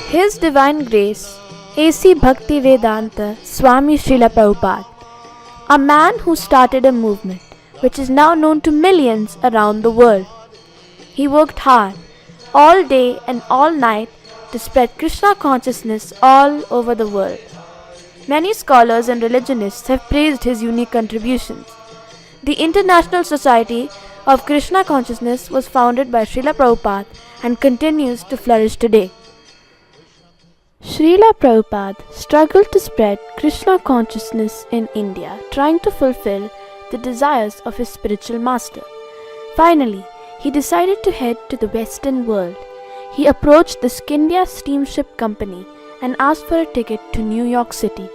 His Divine Grace, A.C.BhaktiVedant, Swami Srila Prabhupada, a man who started a movement which is now known to millions around the world. He worked hard, all day and all night, to spread Krishna consciousness all over the world. Many scholars and religionists have praised his unique contributions. The International Society of Krishna Consciousness was founded by Srila Prabhupada and continues to flourish today. Srila Prabhupada struggled to spread Krishna consciousness in India, trying to fulfill the desires of his spiritual master. Finally, he decided to head to the Western world. He approached the Scindia Steamship Company and asked for a ticket to New York City.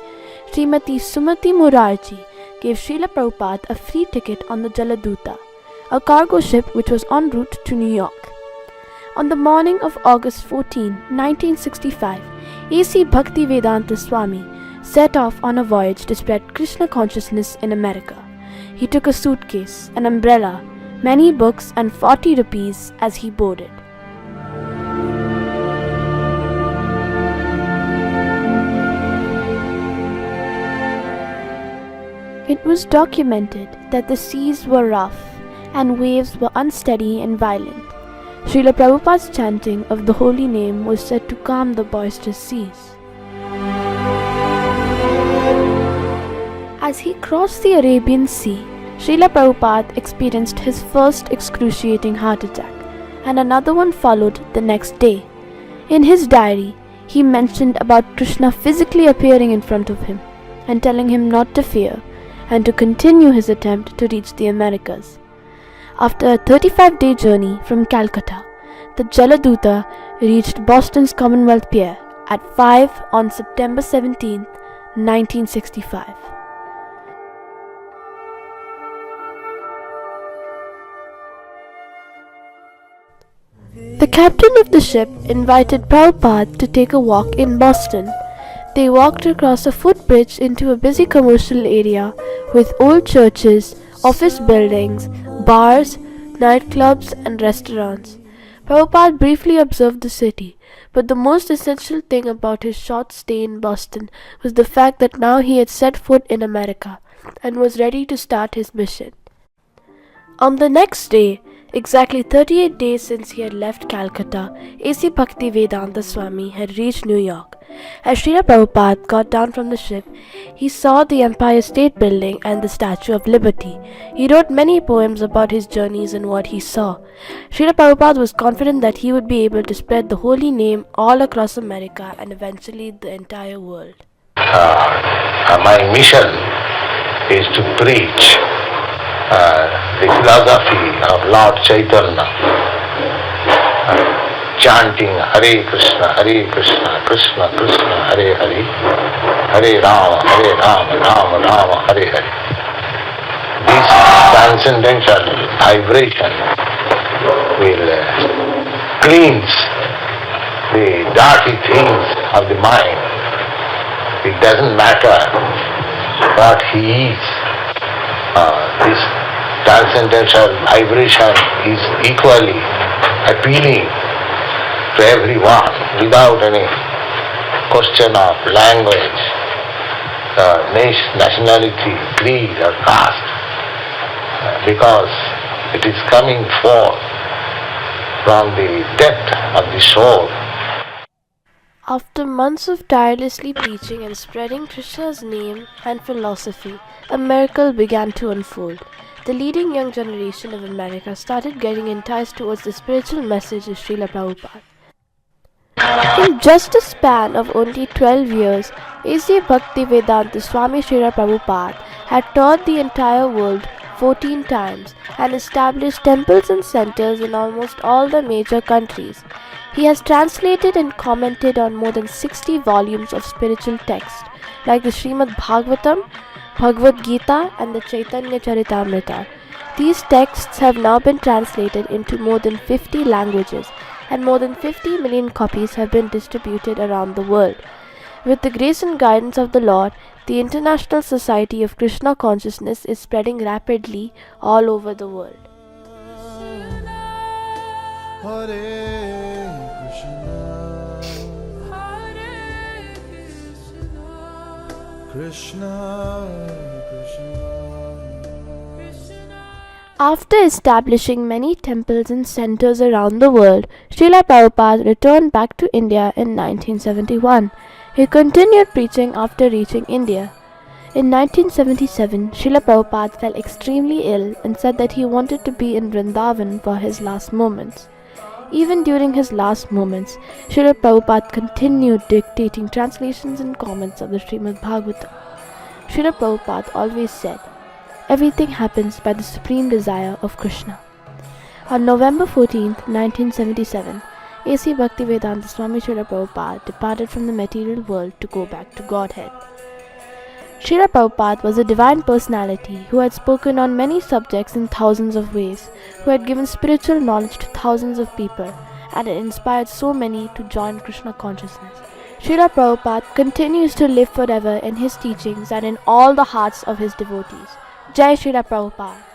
Srimati Sumati Murarji gave Srila Prabhupada a free ticket on the Jaladuta, a cargo ship which was en route to New York. On the morning of August 14, 1965, A.C. BhaktiVedant Swami set off on a voyage to spread Krishna consciousness in America. He took a suitcase, an umbrella, many books and 40 rupees as he boarded. It was documented that the seas were rough and waves were unsteady and violent. Srila Prabhupada's chanting of the holy name was said to calm the boisterous seas. As he crossed the Arabian Sea, Srila Prabhupada experienced his first excruciating heart attack, and another one followed the next day. In his diary, he mentioned about Krishna physically appearing in front of him and telling him not to fear and to continue his attempt to reach the Americas. After a 35-day journey from Calcutta, the Jaladuta reached Boston's Commonwealth Pier at 5 on September 17, 1965. The captain of the ship invited Prabhupada to take a walk in Boston. They walked across a footbridge into a busy commercial area with old churches, office buildings, bars, nightclubs and restaurants. Prabhupada briefly observed the city, but the most essential thing about his short stay in Boston was the fact that now he had set foot in America and was ready to start his mission. On the next day, exactly 38 days since he had left Calcutta, A.C. BhaktiVedant Swami had reached New York. As Srila Prabhupada got down from the ship, he saw the Empire State Building and the Statue of Liberty. He wrote many poems about his journeys and what he saw. Srila Prabhupada was confident that he would be able to spread the holy name all across America and eventually the entire world. My mission is to preach the philosophy of Lord Chaitanya, chanting Hare Krishna, Krishna Krishna, Hare Hare, Hare Rama, Rama Rama, Hare Hare. This transcendental vibration will cleanse the dirty things of the mind. It doesn't matter what he is. This transcendental vibration is equally appealing to everyone without any question of language, nationality, creed or caste, because it is coming forth from the depth of the soul. After months of tirelessly preaching and spreading Krishna's name and philosophy, a miracle began to unfold. The leading young generation of America started getting enticed towards the spiritual message of Srila Prabhupada. In just a span of only 12 years, A.C. BhaktiVedant Swami Srila Prabhupada had toured the entire world 14 times and established temples and centers in almost all the major countries. He has translated and commented on more than 60 volumes of spiritual texts like the Srimad Bhagavatam, Bhagavad Gita and the Chaitanya Charitamrita. These texts have now been translated into more than 50 languages and more than 50 million copies have been distributed around the world. With the grace and guidance of the Lord, the International Society of Krishna Consciousness is spreading rapidly all over the world. Hare Krishna, Krishna Krishna. After establishing many temples and centers around the world, Srila Prabhupada returned back to India in 1971. He continued preaching after reaching India. In 1977, Srila Prabhupada fell extremely ill and said that he wanted to be in Vrindavan for his last moments. Even during his last moments, Srila Prabhupada continued dictating translations and comments of the Srimad Bhagavatam. Srila Prabhupada always said, "Everything happens by the supreme desire of Krishna." On November 14, 1977, A.C. BhaktiVedant Swami Srila Prabhupada departed from the material world to go back to Godhead. Srila Prabhupada was a divine personality who had spoken on many subjects in thousands of ways, who had given spiritual knowledge to thousands of people, and had inspired so many to join Krishna consciousness. Srila Prabhupada continues to live forever in his teachings and in all the hearts of his devotees. Jai Srila Prabhupada.